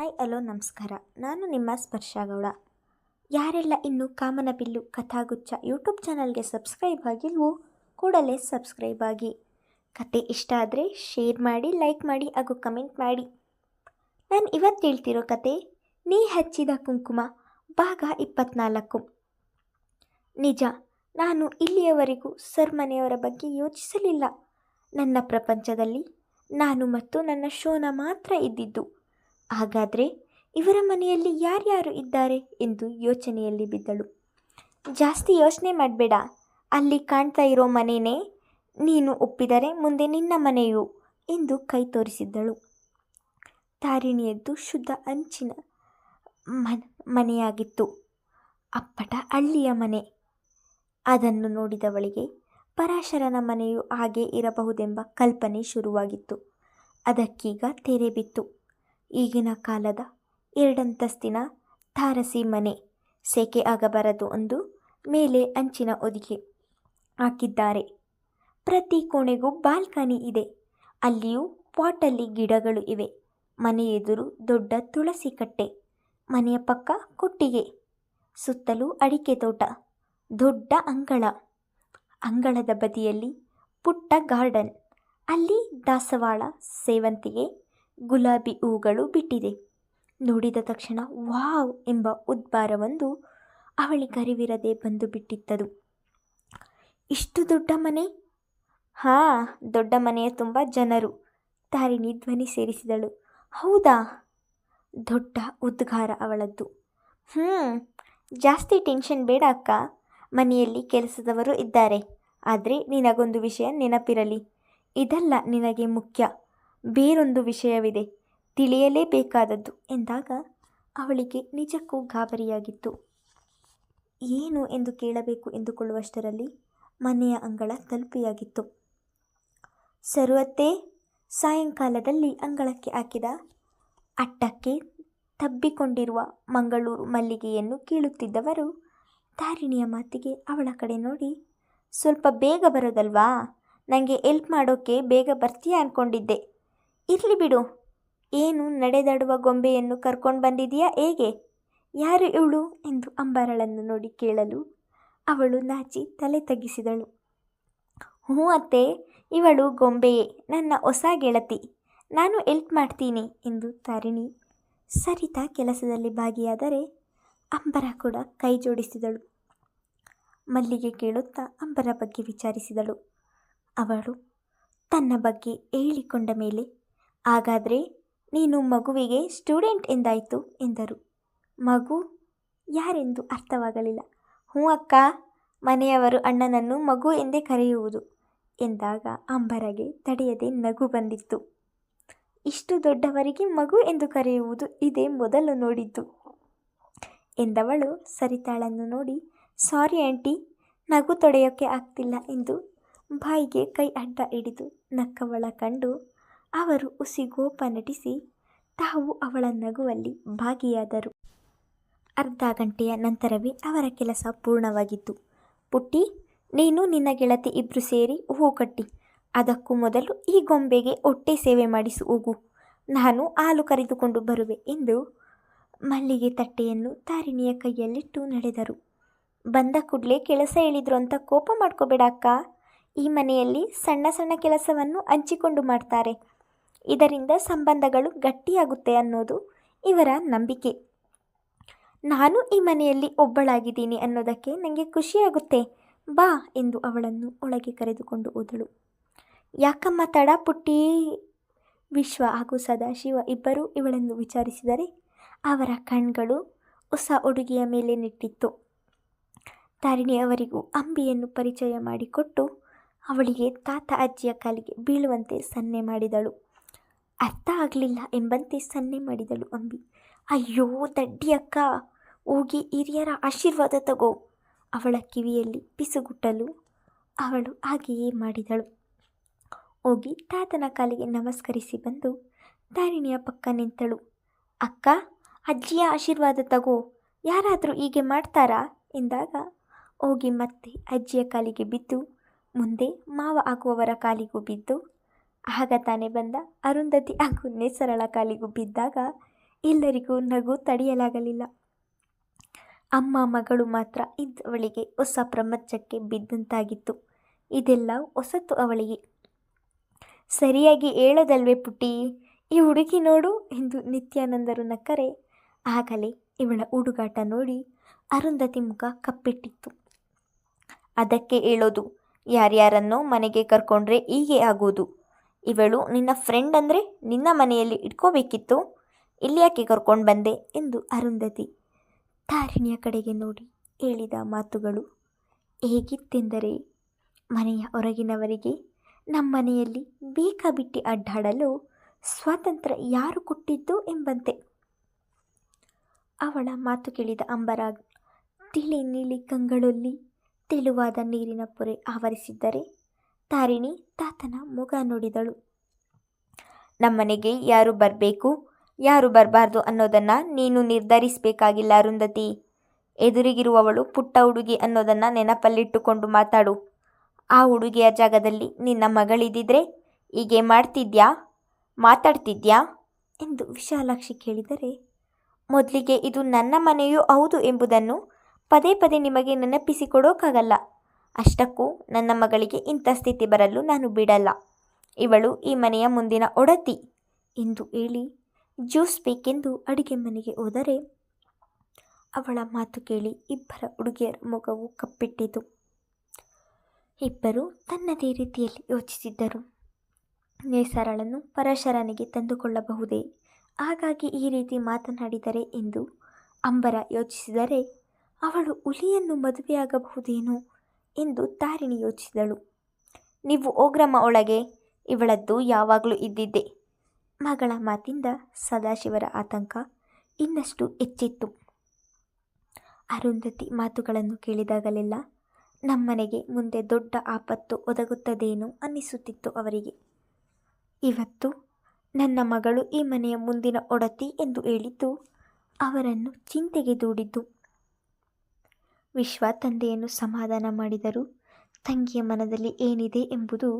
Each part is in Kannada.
ಹಾಯ್ ಹಲೋ ನಮಸ್ಕಾರ. ನಾನು ನಿಮ್ಮ ಸ್ಪರ್ಶಗೌಡ. ಯಾರೆಲ್ಲ ಇನ್ನೂ ಕಾಮನಬಿಲ್ಲು ಕಥಾಗುಚ್ಛ ಯೂಟ್ಯೂಬ್ ಚಾನಲ್ಗೆ ಸಬ್ಸ್ಕ್ರೈಬ್ ಆಗಿಲ್ವೋ ಕೂಡಲೇ ಸಬ್ಸ್ಕ್ರೈಬ್ ಆಗಿ. ಕತೆ ಇಷ್ಟ ಆದರೆ ಶೇರ್ ಮಾಡಿ, ಲೈಕ್ ಮಾಡಿ ಹಾಗೂ ಕಮೆಂಟ್ ಮಾಡಿ. ನಾನು ಇವತ್ತು ಹೇಳ್ತಿರೋ ಕತೆ ನೀ ಹಚ್ಚಿದ ಕುಂಕುಮ ಭಾಗ 24. ನಿಜ, ನಾನು ಇಲ್ಲಿಯವರೆಗೂ ಸರ್ ಮನೆಯವರ ಬಗ್ಗೆ ಯೋಚಿಸಲಿಲ್ಲ. ನನ್ನ ಪ್ರಪಂಚದಲ್ಲಿ ನಾನು ಮತ್ತು ನನ್ನ ಶೋನ ಮಾತ್ರ ಇದ್ದಿದ್ದು. ಹಾಗಾದರೆ ಇವರ ಮನೆಯಲ್ಲಿ ಯಾರ್ಯಾರು ಇದ್ದಾರೆ ಎಂದು ಯೋಚನೆಯಲ್ಲಿ ಬಿದ್ದಳು. ಜಾಸ್ತಿ ಯೋಚನೆ ಮಾಡಬೇಡ, ಅಲ್ಲಿ ಕಾಣ್ತಾ ಇರೋ ಮನೆಯೇ ನೀನು ಒಪ್ಪಿದರೆ ಮುಂದೆ ನಿನ್ನ ಮನೆಯು ಎಂದು ಕೈ ತೋರಿಸಿದ್ದಳು. ತಾರಿಣಿಯದ್ದು ಶುದ್ಧ ಅಂಚಿನ ಮನೆಯಾಗಿತ್ತು. ಅಪ್ಪಟ ಹಳ್ಳಿಯ ಮನೆ. ಅದನ್ನು ನೋಡಿದವಳಿಗೆ ಪರಾಶರನ ಮನೆಯು ಹಾಗೆ ಇರಬಹುದೆಂಬ ಕಲ್ಪನೆ ಶುರುವಾಗಿತ್ತು. ಅದಕ್ಕೀಗ ತೆರೆ ಬಿತ್ತು. ಈಗಿನ ಕಾಲದ 2 ಅಂತಸ್ತಿನ ತಾರಸಿ ಮನೆ. ಸೆಕೆ ಆಗಬಾರದು ಎಂದು ಮೇಲೆ ಅಂಚಿನ ಹೊದಿಕೆ ಹಾಕಿದ್ದಾರೆ. ಪ್ರತಿ ಕೋಣೆಗೂ ಬಾಲ್ಕನಿ ಇದೆ. ಅಲ್ಲಿಯೂ ಪಾಟಲ್ಲಿ ಗಿಡಗಳು ಇವೆ. ಮನೆ ಎದುರು ದೊಡ್ಡ ತುಳಸಿ ಕಟ್ಟೆ. ಮನೆಯ ಪಕ್ಕ ಕೊಟ್ಟಿಗೆ, ಸುತ್ತಲೂ ಅಡಿಕೆ ತೋಟ, ದೊಡ್ಡ ಅಂಗಳ. ಅಂಗಳದ ಬದಿಯಲ್ಲಿ ಪುಟ್ಟ ಗಾರ್ಡನ್. ಅಲ್ಲಿ ದಾಸವಾಳ, ಸೇವಂತಿಗೆ, ಗುಲಾಬಿ ಹೂಗಳು ಬಿಟ್ಟಿದೆ. ನೋಡಿದ ತಕ್ಷಣ ವಾವ್ ಎಂಬ ಉದ್ಗಾರವೊಂದು ಅವಳಿಗರಿವಿರದೆ ಬಂದು ಬಿಟ್ಟಿತ್ತದು. ಇಷ್ಟು ದೊಡ್ಡ ಮನೆ? ದೊಡ್ಡ ಮನೆಯ ತುಂಬ ಜನರು. ತಾರಿಣಿ ಧ್ವನಿ ಸೇರಿಸಿದಳು. ಹೌದಾ? ದೊಡ್ಡ ಉದ್ಗಾರ ಅವಳದ್ದು. ಜಾಸ್ತಿ ಟೆನ್ಷನ್ ಬೇಡ ಅಕ್ಕ, ಮನೆಯಲ್ಲಿ ಕೆಲಸದವರು ಇದ್ದಾರೆ. ಆದರೆ ನಿನಗೊಂದು ವಿಷಯ ನೆನಪಿರಲಿ, ಇದಲ್ಲ ನಿನಗೆ ಮುಖ್ಯ, ಬೇರೊಂದು ವಿಷಯವಿದೆ, ತಿಳಿಯಲೇಬೇಕಾದದ್ದು ಎಂದಾಗ ಅವಳಿಗೆ ನಿಜಕ್ಕೂ ಗಾಬರಿಯಾಗಿತ್ತು. ಏನು ಎಂದು ಕೇಳಬೇಕು ಎಂದುಕೊಳ್ಳುವಷ್ಟರಲ್ಲಿ ಮನೆಯ ಅಂಗಳ ತಲುಪಿಯಾಗಿತ್ತು. ಸರುವತ್ತೆ, ಸಾಯಂಕಾಲದಲ್ಲಿ ಅಂಗಳಕ್ಕೆ ಹಾಕಿದ ಅಟ್ಟಕ್ಕೆ ತಬ್ಬಿಕೊಂಡಿರುವ ಮಂಗಳೂರು ಮಲ್ಲಿಗೆಯನ್ನು ಕೀಳುತ್ತಿದ್ದವರು ತಾರಿಣಿಯ ಮಾತಿಗೆ ಅವಳ ಕಡೆ ನೋಡಿ, ಸ್ವಲ್ಪ ಬೇಗ ಬರೋದಲ್ವಾ? ನನಗೆ ಹೆಲ್ಪ್ ಮಾಡೋಕ್ಕೆ ಬೇಗ ಬರ್ತೀಯ ಅಂದ್ಕೊಂಡಿದ್ದೆ. ಇರಲಿ ಬಿಡು. ಏನು ನಡೆದಾಡುವ ಗೊಂಬೆಯನ್ನು ಕರ್ಕೊಂಡು ಬಂದಿದೆಯಾ ಹೇಗೆ? ಯಾರು ಇವಳು ಎಂದು ಅಂಬಾರಳನ್ನು ನೋಡಿ ಕೇಳಲು ಅವಳು ನಾಚಿ ತಲೆ ತಗ್ಗಿಸಿದಳು. ಹ್ಞೂ ಅತ್ತೆ, ಇವಳು ಗೊಂಬೆಯೇ, ನನ್ನ ಹೊಸ ಗೆಳತಿ. ನಾನು ಹೆಲ್ಪ್ ಮಾಡ್ತೀನಿ ಎಂದು ತಾರಿಣಿ ಸರಿತಾ ಕೆಲಸದಲ್ಲಿ ಭಾಗಿಯಾದರೆ ಅಂಬರ ಕೂಡ ಕೈ ಜೋಡಿಸಿದಳು. ಮಲ್ಲಿಗೆ ಕೇಳುತ್ತಾ ಅಂಬರ ಬಗ್ಗೆ ವಿಚಾರಿಸಿದಳು. ಅವಳು ತನ್ನ ಬಗ್ಗೆ ಹೇಳಿಕೊಂಡ ಮೇಲೆ, ಹಾಗಾದರೆ ನೀನು ಮಗುವಿಗೆ ಸ್ಟೂಡೆಂಟ್ ಎಂದಾಯಿತು ಎಂದರು. ಮಗು ಯಾರೆಂದು ಅರ್ಥವಾಗಲಿಲ್ಲ. ಹ್ಞೂ ಅಕ್ಕ, ಮನೆಯವರು ಅಣ್ಣನನ್ನು ಮಗು ಎಂದೇ ಕರೆಯುವುದು ಎಂದಾಗ ಅಂಬರಗೆ ತಡೆಯದೆ ನಗು ಬಂದಿತ್ತು. ಇಷ್ಟು ದೊಡ್ಡವರಿಗೆ ಮಗು ಎಂದು ಕರೆಯುವುದು ಇದೇ ಮೊದಲು ನೋಡಿದ್ದು ಎಂದವಳು ಸರಿತಾಳನ್ನು ನೋಡಿ, ಸಾರಿ ಆಂಟಿ, ನಗು ತೊಡೆಯೋಕ್ಕೆ ಆಗ್ತಿಲ್ಲ ಎಂದು ಬಾಯಿಗೆ ಕೈ ಅಡ್ಡ ಹಿಡಿದು ನಕ್ಕವಳ ಕಂಡು ಅವರು ಉಸಿಗೋಪ ನಟಿಸಿ ತಾವು ಅವಳ ನಗುವಲ್ಲಿ ಭಾಗಿಯಾದರು. ಅರ್ಧ ಗಂಟೆಯ ನಂತರವೇ ಅವರ ಕೆಲಸ ಪೂರ್ಣವಾಗಿತ್ತು. ಪುಟ್ಟಿ, ನೀನು ನಿನ್ನ ಗೆಳತಿ ಇಬ್ಬರು ಸೇರಿ ಹೂ ಕಟ್ಟಿ. ಅದಕ್ಕೂ ಮೊದಲು ಈ ಗೊಂಬೆಗೆ ಹೊಟ್ಟೆ ಸೇವೆ ಮಾಡಿಸು ಹೋಗು. ನಾನು ಹಾಲು ಕರೆದುಕೊಂಡು ಬರುವೆ ಎಂದು ಮಲ್ಲಿಗೆ ತಟ್ಟೆಯನ್ನು ತಾರಿಣಿಯ ಕೈಯಲ್ಲಿಟ್ಟು ನಡೆದರು. ಬಂದ ಕೂಡಲೇ ಕೆಲಸ ಹೇಳಿದ್ರು ಅಂತ ಕೋಪ ಮಾಡ್ಕೋಬೇಡ ಅಕ್ಕ. ಈ ಮನೆಯಲ್ಲಿ ಸಣ್ಣ ಸಣ್ಣ ಕೆಲಸವನ್ನು ಹಂಚಿಕೊಂಡು ಮಾಡ್ತಾರೆ. ಇದರಿಂದ ಸಂಬಂಧಗಳು ಗಟ್ಟಿಯಾಗುತ್ತೆ ಅನ್ನೋದು ಇವರ ನಂಬಿಕೆ. ನಾನು ಈ ಮನೆಯಲ್ಲಿ ಒಬ್ಬಳಾಗಿದ್ದೀನಿ ಅನ್ನೋದಕ್ಕೆ ನನಗೆ ಖುಷಿಯಾಗುತ್ತೆ. ಬಾ ಎಂದು ಅವಳನ್ನು ಒಳಗೆ ಕರೆದುಕೊಂಡು ಹೋದಳು. ಯಾಕಮ್ಮ ತಡ ಪುಟ್ಟಿ? ವಿಶ್ವ ಹಾಗೂ ಸದಾಶಿವ ಇಬ್ಬರೂ ಇವಳನ್ನು ವಿಚಾರಿಸಿದರೆ ಅವರ ಕಣ್ಗಳು ಹೊಸ ಹುಡುಗಿಯ ಮೇಲೆ ನೆಟ್ಟಿತ್ತು. ತಾರಿಣಿ ಅವರಿಗೂ ಅಂಬಿಯನ್ನು ಪರಿಚಯ ಮಾಡಿಕೊಟ್ಟು ಅವಳಿಗೆ ತಾತ ಅಜ್ಜಿಯ ಕಾಲಿಗೆ ಬೀಳುವಂತೆ ಸನ್ನೆ ಮಾಡಿದಳು. ಅರ್ಥ ಆಗಲಿಲ್ಲ ಎಂಬಂತೆ ಸನ್ನೆ ಮಾಡಿದಳು ಅಂಬಿ. ಅಯ್ಯೋ ದಡ್ಡಿ ಅಕ್ಕ, ಹೋಗಿ ಹಿರಿಯರ ಆಶೀರ್ವಾದ ತಗೋ, ಅವಳ ಕಿವಿಯಲ್ಲಿ ಪಿಸುಗುಟ್ಟಲು ಅವಳು ಹಾಗೆಯೇ ಮಾಡಿದಳು. ಹೋಗಿ ತಾತನ ಕಾಲಿಗೆ ನಮಸ್ಕರಿಸಿ ಬಂದು ತಾರಿಣಿಯ ಪಕ್ಕ ನಿಂತಳು. ಅಕ್ಕ, ಅಜ್ಜಿಯ ಆಶೀರ್ವಾದ ತಗೋ, ಯಾರಾದರೂ ಹೀಗೆ ಮಾಡ್ತಾರಾ ಎಂದಾಗ ಹೋಗಿ ಮತ್ತೆ ಅಜ್ಜಿಯ ಕಾಲಿಗೆ ಬಿದ್ದು ಮುಂದೆ ಮಾವ ಆಗುವವರ ಕಾಲಿಗೂ ಬಿದ್ದು ಆಗ ತಾನೇ ಬಂದ ಅರುಂಧತಿ ಹಾಗೂ ನೇಸರಳ ಕಾಲಿಗೂ ಬಿದ್ದಾಗ ಎಲ್ಲರಿಗೂ ನಗು ತಡೆಯಲಾಗಲಿಲ್ಲ. ಅಮ್ಮ ಮಗಳು ಮಾತ್ರ ಇದ್ದವಳಿಗೆ ಹೊಸ ಪ್ರಪಂಚಕ್ಕೆ ಬಿದ್ದಂತಾಗಿತ್ತು. ಇದೆಲ್ಲ ಹೊಸತು ಅವಳಿಗೆ. ಸರಿಯಾಗಿ ಹೇಳೋದಲ್ವೇ ಪುಟ್ಟಿ, ಈ ಹುಡುಗಿ ನೋಡು ಎಂದು ನಿತ್ಯಾನಂದರು ನಕ್ಕರೆ ಆಗಲೇ ಇವಳ ಹುಡುಗಾಟ ನೋಡಿ ಅರುಂಧತಿ ಮುಖ ಕಪ್ಪಿಟ್ಟಿತ್ತು. ಅದಕ್ಕೆ ಹೇಳೋದು, ಯಾರ್ಯಾರನ್ನೋ ಮನೆಗೆ ಕರ್ಕೊಂಡ್ರೆ ಹೀಗೆ ಆಗೋದು. ಇವಳು ನಿನ್ನ ಫ್ರೆಂಡ್ ಅಂದರೆ ನಿನ್ನ ಮನೆಯಲ್ಲಿ ಇಟ್ಕೋಬೇಕಿತ್ತು, ಇಲ್ಲಿ ಯಾಕೆ ಕರ್ಕೊಂಡು ಬಂದೆ ಎಂದು ಅರುಂಧತಿ ತಾರಿಣಿಯ ಕಡೆಗೆ ನೋಡಿ ಹೇಳಿದ ಮಾತುಗಳು ಹೇಗಿತ್ತೆಂದರೆ, ಮನೆಯ ಹೊರಗಿನವರಿಗೆ ನಮ್ಮನೆಯಲ್ಲಿ ಬೇಕಾಬಿಟ್ಟಿ ಅಡ್ಡಾಡಲು ಸ್ವಾತಂತ್ರ್ಯ ಯಾರು ಕೊಟ್ಟಿದ್ದು ಎಂಬಂತೆ. ಅವಳ ಮಾತು ಕೇಳಿದ ಅಂಬರ ತಿಳಿ ನೀಲಿ ಕಂಗಳೊಲ್ಲಿ ತೆಳುವಾದ ನೀರಿನ ಪೊರೆ ಆವರಿಸಿದ್ದರೆ ತಾರಿಣಿ ತಾತನ ಮುಗ ನೋಡಿದಳು. ನಮ್ಮನೆಗೆ ಯಾರು ಬರಬೇಕು ಯಾರು ಬರಬಾರ್ದು ಅನ್ನೋದನ್ನು ನೀನು ನಿರ್ಧರಿಸಬೇಕಾಗಿಲ್ಲ ಅರುಂಧತಿ. ಎದುರಿಗಿರುವವಳು ಪುಟ್ಟ ಹುಡುಗಿ ಅನ್ನೋದನ್ನು ನೆನಪಲ್ಲಿಟ್ಟುಕೊಂಡು ಮಾತಾಡು. ಆ ಹುಡುಗಿಯ ಜಾಗದಲ್ಲಿ ನಿನ್ನ ಮಗಳಿದ್ದಿದ್ರೆ ಹೀಗೆ ಮಾತಾಡ್ತಿದ್ಯಾ ಎಂದು ವಿಶಾಲಾಕ್ಷಿ ಕೇಳಿದರೆ, ಮೊದಲಿಗೆ ಇದು ನನ್ನ ಮನೆಯೂ ಹೌದು ಎಂಬುದನ್ನು ಪದೇ ಪದೇ ನಿಮಗೆ ನೆನಪಿಸಿಕೊಡೋಕ್ಕಾಗಲ್ಲ. ಅಷ್ಟಕ್ಕೂ ನನ್ನ ಮಗಳಿಗೆ ಇಂಥ ಸ್ಥಿತಿ ಬರಲು ನಾನು ಬಿಡಲ್ಲ. ಇವಳು ಈ ಮನೆಯ ಮುಂದಿನ ಒಡತಿ ಎಂದು ಹೇಳಿ ಜ್ಯೂಸ್ ಬೇಕೆಂದು ಅಡುಗೆ ಮನೆಗೆ ಹೋದರೆ, ಅವಳ ಮಾತು ಕೇಳಿ ಇಬ್ಬರ ಹುಡುಗಿಯರ ಮುಖವು ಕಪ್ಪಿಟ್ಟಿತು. ಇಬ್ಬರು ತನ್ನದೇ ರೀತಿಯಲ್ಲಿ ಯೋಚಿಸಿದ್ದರು. ನೇಸರಳನ್ನು ಪರಶರನಿಗೆ ತಂದುಕೊಳ್ಳಬಹುದೇ, ಹಾಗಾಗಿ ಈ ರೀತಿ ಮಾತನಾಡಿದರೆ ಎಂದು ಅಂಬರ ಯೋಚಿಸಿದರೆ, ಅವಳು ಹುಲಿಯನ್ನು ಮದುವೆಯಾಗಬಹುದೇನೋ ಎಂದು ತಾರಿಣಿ ಯೋಚಿಸಿದಳು. ನೀವು ಹೋಗ್ರಮ್ಮ ಒಳಗೆ, ಇವಳದ್ದು ಯಾವಾಗಲೂ ಇದ್ದಿದ್ದೆ. ಮಗಳ ಮಾತಿಂದ ಸದಾಶಿವರ ಆತಂಕ ಇನ್ನಷ್ಟು ಹೆಚ್ಚಿತ್ತು. ಅರುಂಧತಿ ಮಾತುಗಳನ್ನು ಕೇಳಿದಾಗಲೆಲ್ಲ ನಮ್ಮನೆಗೆ ಮುಂದೆ ದೊಡ್ಡ ಆಪತ್ತು ಒದಗುತ್ತದೇನೋ ಅನ್ನಿಸುತ್ತಿತ್ತು ಅವರಿಗೆ. ಇವತ್ತು ನನ್ನ ಮಗಳು ಈ ಮನೆಯ ಮುಂದಿನ ಒಡತಿ ಎಂದು ಹೇಳಿದ್ದು ಅವರನ್ನು ಚಿಂತೆಗೆ ದೂಡಿದ್ದು. ವಿಶ್ವ ತಂದೆಯನ್ನು ಸಮಾಧಾನ ಮಾಡಿದರೂ ತಂಗಿಯ ಮನದಲ್ಲಿ ಏನಿದೆ ಎಂಬುದು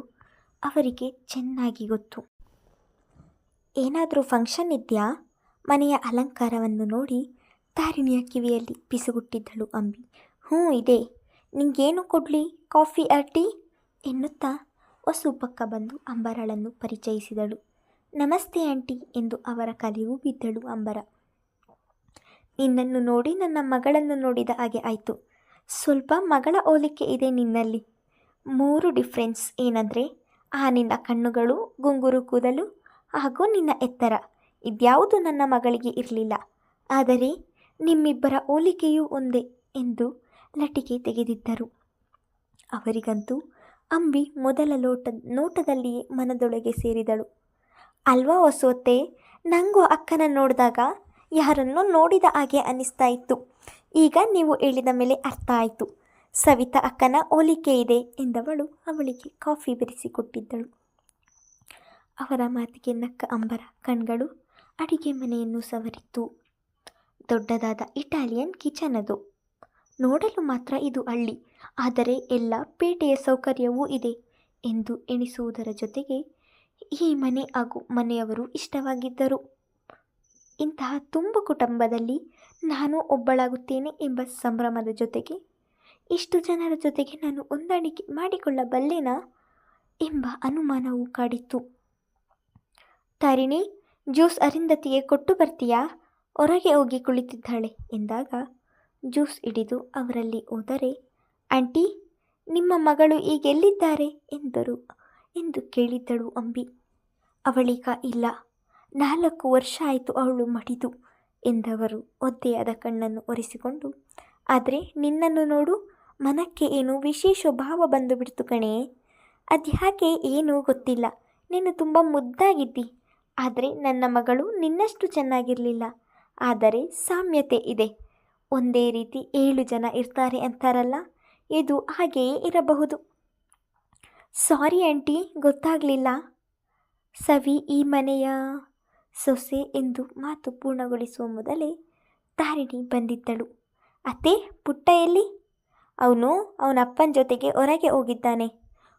ಅವರಿಗೆ ಚೆನ್ನಾಗಿ ಗೊತ್ತು. ಏನಾದರೂ ಫಂಕ್ಷನ್ ಇದೆಯಾ? ಮನೆಯ ಅಲಂಕಾರವನ್ನು ನೋಡಿ ತಾರಿಣಿಯ ಕಿವಿಯಲ್ಲಿ ಪಿಸುಗುಟ್ಟಿದ್ದಳು ಅಂಬಿ. ಹ್ಞೂ ಇದೆ, ನಿಂಗೇನು ಕೊಡಲಿ, ಕಾಫಿ ಟೀ ಎನ್ನುತ್ತಾ ಹೊಸು ಪಕ್ಕ ಬಂದು ಅಂಬರಳನ್ನು ಪರಿಚಯಿಸಿದಳು. ನಮಸ್ತೆ ಆಂಟಿ ಎಂದು ಅವರ ಕಾಲಿಗೂ ಬಿದ್ದಳು ಅಂಬರ. ನಿನ್ನನ್ನು ನೋಡಿ ನನ್ನ ಮಗಳನ್ನು ನೋಡಿದ ಹಾಗೆ ಆಯಿತು. ಸ್ವಲ್ಪ ಮಗಳ ಹೋಲಿಕೆ ಇದೆ ನಿನ್ನಲ್ಲಿ. 3 ಡಿಫ್ರೆನ್ಸ್ ಏನಂದರೆ, ನಿನ್ನ ಕಣ್ಣುಗಳು, ಗುಂಗುರು ಕೂದಲು ಹಾಗೂ ನಿನ್ನ ಎತ್ತರ. ಇದ್ಯಾವುದು ನನ್ನ ಮಗಳಿಗೆ ಇರಲಿಲ್ಲ. ಆದರೆ ನಿಮ್ಮಿಬ್ಬರ ಹೋಲಿಕೆಯೂ ಒಂದೇ ಎಂದು ಲಟಿಕೆ ತೆಗೆದಿದ್ದರು. ಅವರಿಗಂತೂ ಅಂಬಿ ಮೊದಲ ನೋಟದಲ್ಲಿಯೇ ಮನದೊಳಗೆ ಸೇರಿದಳು. ಅಲ್ವಾ ಹೊಸೋತೆ, ನನಗೂ ಅಕ್ಕನ ನೋಡಿದಾಗ ಯಾರನ್ನೋ ನೋಡಿದ ಹಾಗೆ ಅನ್ನಿಸ್ತಾ ಇತ್ತು. ಈಗ ನೀವು ಹೇಳಿದ ಮೇಲೆ ಅರ್ಥ ಆಯಿತು. ಸವಿತಾ ಅಕ್ಕನ ಹೋಲಿಕೆ ಇದೆ ಎಂದವಳು ಅವಳಿಗೆ ಕಾಫಿ ಬೆರೆಸಿಕೊಟ್ಟಿದ್ದಳು. ಅವರ ಮಾತಿಗೆ ನಕ್ಕ ಅಂಬರ ಕಣ್ಗಳು ಅಡಿಗೆ ಮನೆಯನ್ನು ಸವರಿತ್ತು. ದೊಡ್ಡದಾದ ಇಟಾಲಿಯನ್ ಕಿಚನ್ ಅದು. ನೋಡಲು ಮಾತ್ರ ಇದು ಹಳ್ಳಿ, ಆದರೆ ಎಲ್ಲ ಪೇಟೆಯ ಸೌಕರ್ಯವೂ ಇದೆ ಎಂದು ಎಣಿಸುವುದರ ಜೊತೆಗೆ ಈ ಮನೆ ಹಾಗೂ ಮನೆಯವರು ಇಷ್ಟವಾಗಿದ್ದರು. ಇಂತಹ ತುಂಬ ಕುಟುಂಬದಲ್ಲಿ ನಾನು ಒಬ್ಬಳಾಗುತ್ತೇನೆ ಎಂಬ ಸಂಭ್ರಮದ ಜೊತೆಗೆ ಇಷ್ಟು ಜನರ ಜೊತೆಗೆ ನಾನು ಹೊಂದಾಣಿಕೆ ಮಾಡಿಕೊಳ್ಳಬಲ್ಲೆನಾ ಎಂಬ ಅನುಮಾನವೂ ಕಾಡಿತ್ತು. ತಾರಿಣಿ, ಜ್ಯೂಸ್ ಅರುಂಧತಿಗೆ ಕೊಟ್ಟು ಬರ್ತೀಯಾ? ಹೊರಗೆ ಹೋಗಿ ಕುಳಿತಿದ್ದಾಳೆ ಎಂದಾಗ ಜ್ಯೂಸ್ ಹಿಡಿದು ಅವರಲ್ಲಿ ಹೋದರೆ, ಆಂಟಿ, ನಿಮ್ಮ ಮಗಳು ಈಗೆಲ್ಲಿದ್ದಾರೆ ಎಂದು ಕೇಳಿದ್ದಳು ಅಂಬಿ. ಅವಳೀಗ ಇಲ್ಲ, 4 ವರ್ಷ ಆಯಿತು ಅವಳು ಮಡಿದು ಎಂದವರು ಒದ್ದೆಯಾದ ಕಣ್ಣನ್ನು ಒರೆಸಿಕೊಂಡು. ಆದರೆ ನಿನ್ನನ್ನು ನೋಡು, ಮನಕ್ಕೆ ಏನೋ ವಿಶೇಷ ಭಾವ ಬಂದು ಬಿಡ್ತು ಕಣೇ. ಅದ್ಯಾಕೆ ಏನೂ ಗೊತ್ತಿಲ್ಲ, ನೀನು ತುಂಬ ಮುದ್ದಾಗಿದ್ದಿ. ಆದರೆ ನನ್ನ ಮಗಳು ನಿನ್ನಷ್ಟು ಚೆನ್ನಾಗಿರಲಿಲ್ಲ. ಆದರೆ ಸಾಮ್ಯತೆ ಇದೆ. ಒಂದೇ ರೀತಿ 7 ಜನ ಇರ್ತಾರೆ ಅಂತಾರಲ್ಲ, ಇದು ಹಾಗೆಯೇ ಇರಬಹುದು. ಸಾರಿ ಆಂಟಿ, ಗೊತ್ತಾಗಲಿಲ್ಲ. ಸವಿ ಈ ಮನೆಯ ಸೊಸೆ ಎಂದು ಮಾತು ಪೂರ್ಣಗೊಳಿಸುವ ಮೊದಲೇ ತಾರಿಣಿ ಬಂದಿದ್ದಳು. ಅತ್ತೆ, ಪುಟ್ಟ ಎಲ್ಲಿ? ಅವನು ಅವನ ಅಪ್ಪನ ಜೊತೆಗೆ ಹೊರಗೆ ಹೋಗಿದ್ದಾನೆ.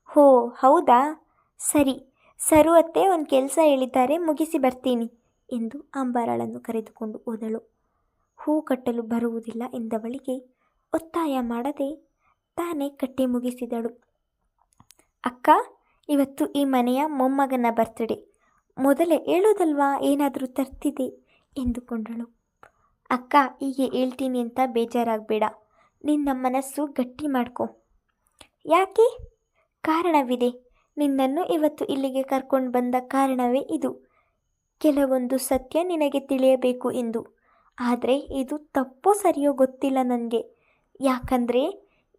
ಹೋ ಹೌದಾ, ಸರಿ. ಸರು ಅತ್ತೆ ಒಂದು ಕೆಲಸ ಹೇಳಿದ್ದಾರೆ, ಮುಗಿಸಿ ಬರ್ತೀನಿ ಎಂದು ಅಂಬಾರಳನ್ನು ಕರೆದುಕೊಂಡು ಹೋದಳು. ಹೂ ಕಟ್ಟಲು ಬರುವುದಿಲ್ಲ ಎಂದವಳಿಗೆ ಒತ್ತಾಯ ಮಾಡದೆ ತಾನೇ ಕಟ್ಟಿ ಮುಗಿಸಿದಳು. ಅಕ್ಕ, ಇವತ್ತು ಈ ಮನೆಯ ಮೊಮ್ಮಗನ ಬರ್ತ್ಡೇ, ಮೊದಲೇ ಹೇಳೋದಲ್ವಾ ಏನಾದರೂ ತರ್ತಿದೆ ಎಂದುಕೊಂಡಳು. ಅಕ್ಕ, ಹೀಗೆ ಹೇಳ್ತೀನಿ ಅಂತ ಬೇಜಾರಾಗಬೇಡ, ನಿನ್ನ ಮನಸ್ಸು ಗಟ್ಟಿ ಮಾಡ್ಕೊ. ಯಾಕೆ? ಕಾರಣವಿದೆ. ನಿನ್ನನ್ನು ಇವತ್ತು ಇಲ್ಲಿಗೆ ಕರ್ಕೊಂಡು ಬಂದ ಕಾರಣವೇ ಇದು. ಕೆಲವೊಂದು ಸತ್ಯ ನಿನಗೆ ತಿಳಿಯಬೇಕು ಎಂದು. ಆದರೆ ಇದು ತಪ್ಪೋ ಸರಿಯೋ ಗೊತ್ತಿಲ್ಲ ನನಗೆ. ಯಾಕಂದರೆ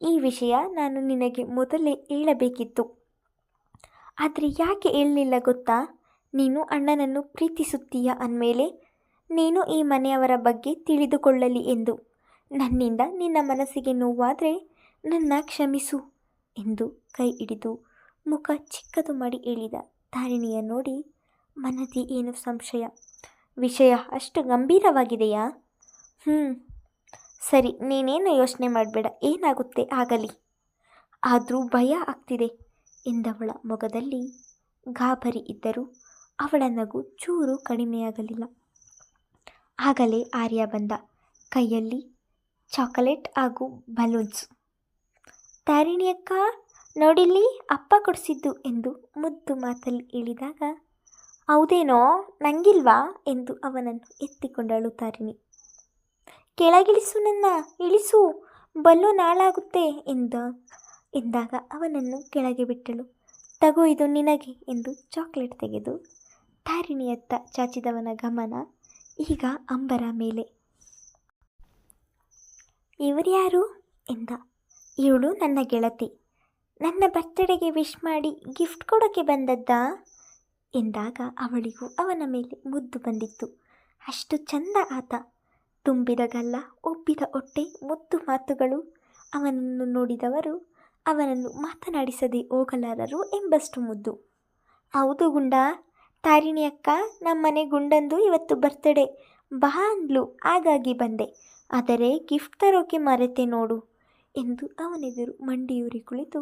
ಈ ವಿಷಯ ನಾನು ನಿನಗೆ ಮೊದಲೇ ಹೇಳಬೇಕಿತ್ತು. ಆದರೆ ಯಾಕೆ ಹೇಳಲಿಲ್ಲ ಗೊತ್ತಾ? ನೀನು ಅಣ್ಣನನ್ನು ಪ್ರೀತಿಸುತ್ತೀಯ ಅಂದಮೇಲೆ ನೀನು ಈ ಮನೆಯವರ ಬಗ್ಗೆ ತಿಳಿದುಕೊಳ್ಳಲಿ ಎಂದು. ನನ್ನಿಂದ ನಿನ್ನ ಮನಸ್ಸಿಗೆ ನೋವಾದರೆ ನನ್ನ ಕ್ಷಮಿಸು ಎಂದು ಕೈ ಹಿಡಿದು ಮುಖ ಚಿಕ್ಕದು ಮಾಡಿ ಹೇಳಿದ ತಾರಿಣಿಯ ನೋಡಿ ಮನದಿ ಏನು ಸಂಶಯ. ವಿಷಯ ಅಷ್ಟು ಗಂಭೀರವಾಗಿದೆಯಾ? ಸರಿ, ನೀನೇನು ಯೋಚನೆ ಮಾಡಬೇಡ, ಏನಾಗುತ್ತೆ ಆಗಲಿ. ಆದರೂ ಭಯ ಆಗ್ತಿದೆ ಎಂದವಳ ಮೊಗದಲ್ಲಿ ಗಾಬರಿ ಇದ್ದರೂ ಅವಳ ನಗು ಚೂರು ಕಡಿಮೆಯಾಗಲಿಲ್ಲ. ಆಗಲೇ ಆರ್ಯ ಬಂದ, ಕೈಯಲ್ಲಿ ಚಾಕೊಲೇಟ್ ಹಾಗೂ ಬಲೂನ್ಸ್. ತಾರಿಣಿಯಕ್ಕ, ನೋಡಿಲ್ಲಿ ಅಪ್ಪ ಕೊಡಿಸಿದ್ದು ಎಂದು ಮುದ್ದು ಮಾತಲ್ಲಿ ಹೇಳಿದಾಗ, ಹೌದೇನೋ, ನಂಗಿಲ್ವಾ ಎಂದು ಅವನನ್ನು ಎತ್ತಿಕೊಂಡಳು ತಾರಿಣಿ. ಕೆಳಗಿಳಿಸು, ನನ್ನ ಇಳಿಸು, ಬಲೂನ್ ಹಾಳಾಗುತ್ತೆ ಎಂದಾಗ ಅವನನ್ನು ಕೆಳಗೆ ಬಿಟ್ಟಳು. ತಗೋ, ಇದು ನಿನಗೆ ಎಂದು ಚಾಕ್ಲೇಟ್ ತೆಗೆದು ತಾರಿಣಿಯತ್ತ ಚಾಚಿದವನ ಗಮನ ಈಗ ಅಂಬರ ಮೇಲೆ. ಇವರ್ಯಾರು ಎಂದ. ಇವಳು ನನ್ನ ಗೆಳತಿ, ನನ್ನ ಬರ್ತಡೆಗೆ ವಿಶ್ ಮಾಡಿ ಗಿಫ್ಟ್ ಕೊಡೋಕ್ಕೆ ಬಂದದ್ದಾ ಎಂದಾಗ ಅವಳಿಗೂ ಅವನ ಮೇಲೆ ಮುದ್ದು ಬಂದಿತ್ತು. ಅಷ್ಟು ಚಂದ ಆತ. ತುಂಬಿದ ಗಲ್ಲ, ಒಬ್ಬಿದ ಹೊಟ್ಟೆ, ಮುದ್ದು ಮಾತುಗಳು. ಅವನನ್ನು ನೋಡಿದವರು ಅವನನ್ನು ಮಾತನಾಡಿಸದೆ ಹೋಗಲಾರರು ಎಂಬಷ್ಟು ಮುದ್ದು. ಹೌದು ಗುಂಡ, ತಾರಿಣಿ ಅಕ್ಕ, ನಮ್ಮನೆ ಗುಂಡಂದು ಇವತ್ತು ಬರ್ತಡೇ, ಬಾ ಅಂದ್ಲು, ಹಾಗಾಗಿ ಬಂದೆ. ಆದರೆ ಗಿಫ್ಟ್ ತರೋಕೆ ಮರೆತೆ ನೋಡು ಎಂದು ಅವನೆದುರು ಮಂಡಿಯೂರಿ ಕುಳಿತು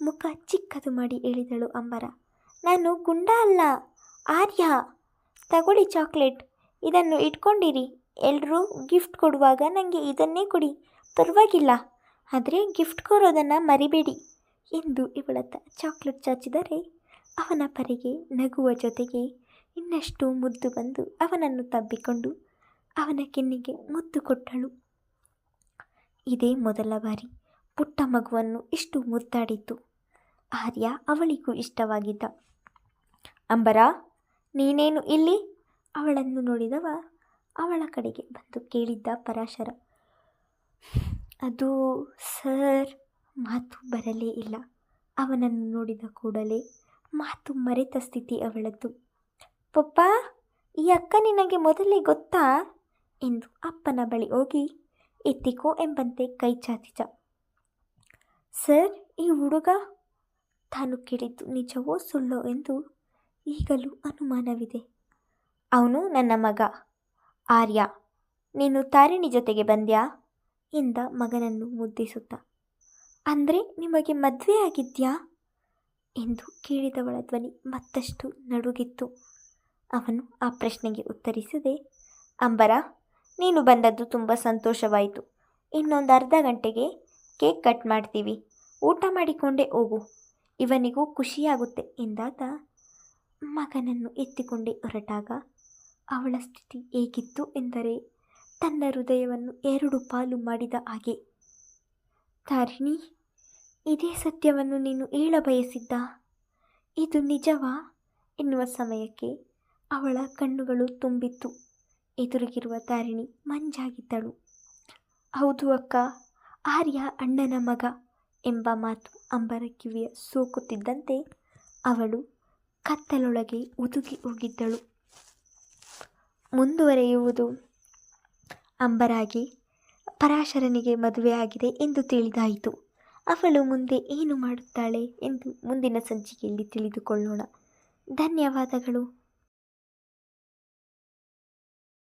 ಮುಖ ಚಿಕ್ಕದು ಮಾಡಿ ಹೇಳಿದಳು ಅಂಬರ. ನಾನು ಗುಂಡ ಅಲ್ಲ, ಆರ್ಯ. ತಗೊಳ್ಳಿ ಚಾಕ್ಲೇಟ್, ಇದನ್ನು ಇಟ್ಕೊಂಡಿರಿ. ಎಲ್ಲರೂ ಗಿಫ್ಟ್ ಕೊಡುವಾಗ ನನಗೆ ಇದನ್ನೇ ಕೊಡಿ, ಪರವಾಗಿಲ್ಲ. ಆದರೆ ಗಿಫ್ಟ್ ಕೊಡೋದನ್ನು ಮರಿಬೇಡಿ ಎಂದು ಇವಳತ್ತ ಚಾಕ್ಲೇಟ್ ಚಾಚಿದರೆ ಅವನ ಪರಿಗೆ ನಗುವ ಜೊತೆಗೆ ಇನ್ನಷ್ಟು ಮುದ್ದು ಬಂದು ಅವನನ್ನು ತಬ್ಬಿಕೊಂಡು ಅವನ ಕೆನ್ನೆಗೆ ಮುದ್ದು ಕೊಟ್ಟಳು. ಇದೇ ಮೊದಲ ಬಾರಿ ಪುಟ್ಟ ಮಗುವನ್ನು ಇಷ್ಟು ಮುದ್ದಾಡಿತ್ತು. ಆರ್ಯ ಅವಳಿಗೂ ಇಷ್ಟವಾಗಿದ್ದ. ಅಂಬರ, ನೀನೇನು ಇಲ್ಲಿ? ಅವಳನ್ನು ನೋಡಿದವ ಅವಳ ಕಡೆಗೆ ಬಂದು ಕೇಳಿದ್ದ ಪರಾಶರ. ಅದು ಸರ್, ಮಾತು ಬರಲೇ ಇಲ್ಲ. ಅವನನ್ನು ನೋಡಿದ ಕೂಡಲೇ ಮಾತು ಮರೆತ ಸ್ಥಿತಿ ಅವಳದ್ದು. ಪಪ್ಪ, ಈ ಅಕ್ಕ ನಿನಗೆ ಮೊದಲೇ ಗೊತ್ತಾ ಎಂದು ಅಪ್ಪನ ಬಳಿ ಹೋಗಿ ಎತ್ತಿಕೋ ಎಂಬಂತೆ ಕೈ ಚಾಚಿದ. ಸರ್, ಈ ಹುಡುಗ ತಾನು ಕೇಳಿದ್ದು ನಿಜವೋ ಸುಳ್ಳೋ ಎಂದು ಈಗಲೂ ಅನುಮಾನವಿದೆ. ಅವನು ನನ್ನ ಮಗ ಆರ್ಯ. ನೀನು ತಾರಿಣಿ ಜೊತೆಗೆ ಬಂದ್ಯಾ ಎಂದ ಮಗನನ್ನು ಮುದ್ದಿಸುತ್ತ. ಅಂದರೆ ನಿಮಗೆ ಮದುವೆ ಆಗಿದ್ಯಾ ಎಂದು ಕೇಳಿದವಳ ಧ್ವನಿ ಮತ್ತಷ್ಟು ನಡುಗಿತ್ತು. ಅವನು ಆ ಪ್ರಶ್ನೆಗೆ ಉತ್ತರಿಸದೆ, ಅಂಬರ, ನೀನು ಬಂದದ್ದು ತುಂಬ ಸಂತೋಷವಾಯಿತು. ಇನ್ನೊಂದು ಅರ್ಧ ಗಂಟೆಗೆ ಕೇಕ್ ಕಟ್ ಮಾಡ್ತೀವಿ, ಊಟ ಮಾಡಿಕೊಂಡೇ ಹೋಗು, ಇವನಿಗೂ ಖುಷಿಯಾಗುತ್ತೆ ಎಂದಾಗ ಮಗನನ್ನು ಎತ್ತಿಕೊಂಡೇ ಹೊರಟಾಗ ಅವಳ ಸ್ಥಿತಿ ಹೇಗಿತ್ತು ಎಂದರೆ ತನ್ನ ಹೃದಯವನ್ನು ಎರಡು ಪಾಲು ಮಾಡಿದ ಹಾಗೆ. ತಾರಿಣಿ, ಇದೇ ಸತ್ಯವನ್ನು ನೀನು ಹೇಳಬಯಸಿದ್ದ? ಇದು ನಿಜವಾ ಎನ್ನುವ ಸಮಯಕ್ಕೆ ಅವಳ ಕಣ್ಣುಗಳು ತುಂಬಿತ್ತು. ಎದುರಿಗಿರುವ ತಾರಿಣಿ ಮಂಜಾಗಿದ್ದಳು. ಹೌದು ಅಕ್ಕ, ಆರ್ಯ ಅಣ್ಣನ ಮಗ ಎಂಬ ಮಾತು ಅಂಬರ ಕಿವಿಯ ಸೋಕುತ್ತಿದ್ದಂತೆ ಅವಳು ಕತ್ತಲೊಳಗೆ ಹುದುಗಿ ಹೋಗಿದ್ದಳು. ಮುಂದುವರೆಯುವುದು. ಅಂಬರಾಗಿ ಪರಾಶರನಿಗೆ ಮದುವೆಯಾಗಿದೆ ಎಂದು ತಿಳಿದಾಯಿತು. ಅವಳು ಮುಂದೆ ಏನು ಮಾಡುತ್ತಾಳೆ ಎಂದು ಮುಂದಿನ ಸಂಚಿಕೆಯಲ್ಲಿ ತಿಳಿದುಕೊಳ್ಳೋಣ. ಧನ್ಯವಾದಗಳು.